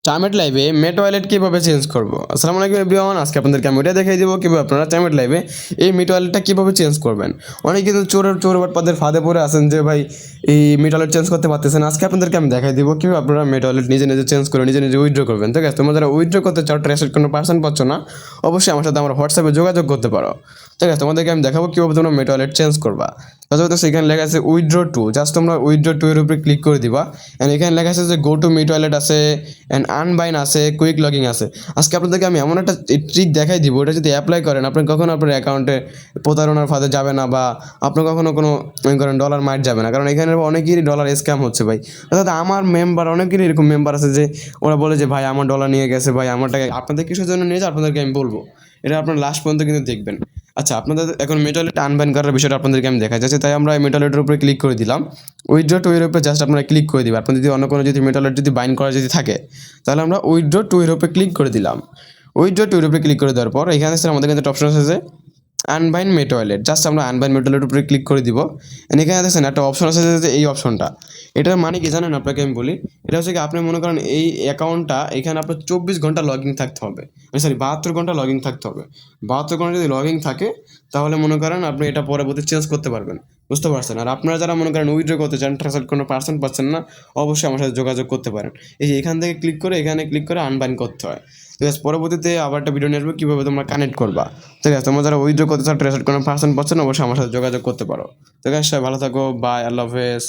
টাইমেট লাইভে মেট ওয়ালেট কীভাবে চেঞ্জ করবো। আসসালামু আলাইকুম এভরিওয়ান, আজকে আপনাদেরকে আমি ওইটা দেখাই দেবো কীভাবে আপনারা টাইমেট লাইভে এই মেট ওয়ালেটটা কীভাবে চেঞ্জ করবেন। অনেকে কিন্তু চোর বাটপাদের ফাঁদে পড়ে আছেন যে ভাই এই মেট ওয়ালেট চেঞ্জ করতে পারতেছেন। আজকে আপনাদেরকে আমি দেখাই দেবো কীভাবে আপনারা মেট ওয়ালেট নিজে নিজে চেঞ্জ করে নিজে নিজে উইথড্র করবেন। ঠিক আছে, তোমরা যারা উইথড্র করতে চাও, ট্রেসের কোনো পার্সেন্ট পাচ্ছ না, অবশ্যই আমার সাথে আমার হোয়াটসঅ্যাপে যোগাযোগ করতে পারো। ঠিক আছে, তোমাদেরকে আমি দেখাবো কীভাবে তোমরা মেট ওয়ালেট চেঞ্জ করবা। তাছাড়া সেখানে লেখা আছে উইথড্র টু, জাস্ট তোমরা উইথড্র টু এর উপরে ক্লিক করে দিবা। অ্যান্ড এখানে লেখা আছে যে গো টু মেট ওয়ালেট আছে, অ্যান্ড আনবাইন আছে, কুইক লগিং আছে। আজকে আপনাদেরকে আমি এমন একটা ট্রিক দেখাই দিব, এটা যদি অ্যাপ্লাই করেন আপনি কখনো আপনার অ্যাকাউন্টে প্রতারণার ফাঁদে যাবে না, বা আপনার কখনো কোনো মনে করেন ডলার মাইট যাবে না। কারণ এখানে অনেকেরই ডলার স্ক্যাম হচ্ছে ভাই। অর্থাৎ আমার মেম্বার, অনেকেরই এরকম মেম্বার আছে যে ওরা বলে যে ভাই আমার ডলার নিয়ে গেছে, ভাই আমার টাকা। আপনাদের কিসের জন্য নিয়েছে আপনাদেরকে আমি বলবো, এটা আপনার লাস্ট পর্যন্ত কিন্তু দেখবেন। আচ্ছা, আপনাদের এখন মেট ওয়ালেট আনব্যান করার বিষয়টা আপনাদেরকে আমি দেখা যাচ্ছে, তাই আমরা মেট ওয়ালেটের উপরে ক্লিক করে দিলাম। উইথড্র টু এর উপরে জাস্ট আপনারা ক্লিক করে দিবেন। আপনার যদি অন্য কোনো যদি মেট ওয়ালেট যদি বাইন্ড করা যদি থাকে, তাহলে আমরা উইথড্র টু এর উপরে ক্লিক করে দিলাম। উইথড্র টু এর উপরে ক্লিক করে দেওয়ার পর এখানে আমাদের কাছে একটা অপশন আছে যে আনবাইন্ড মেট ওয়ালেট, জাস্ট আমরা আনবাইন্ড মেট ওয়ালেটের উপরে ক্লিক করে দিব। এখানে দেখছেন একটা অপশন আছে যে এই অপশনটা, এটার মানে কি জানেন আপনাকে আমি বলি। এটা হচ্ছে কি, আপনি মনে করেন এই অ্যাকাউন্টটা এখানে আপনার 24 ঘন্টা লগইন থাকতে হবে, সরি 72 ঘন্টা লগইন থাকতে হবে। 72 ঘন্টা যদি লগইন থাকে তাহলে মনে করেন আপনি এটা পরবর্তী চেঞ্জ করতে পারবেন। বুঝতে পারছেন? আর আপনারা যারা মনে করেন উইথড্র করতে চান, ট্রান্সফার কোনো পার্সেন্ট পাচ্ছেন না, অবশ্যই আমার সাথে যোগাযোগ করতে পারেন। এই যে এখান থেকে ক্লিক করে এখানে ক্লিক করে আনবাইন্ড করতে হয়। ঠিক আছে, পরবর্তীতে আবার একটা ভিডিও নিয়ে আসবো কীভাবে তোমরা কানেক্ট করবা। ঠিক আছে, তোমরা যারা উইথড্র করতে চাও, ট্রেসার কোনো পার্সেন্ট পাচ্ছ না, অবশ্যই আমার সাথে যোগাযোগ করতে পারো। ঠিক আছে, ভালো থাকো, বাই, আল্লাহ হাফেজ।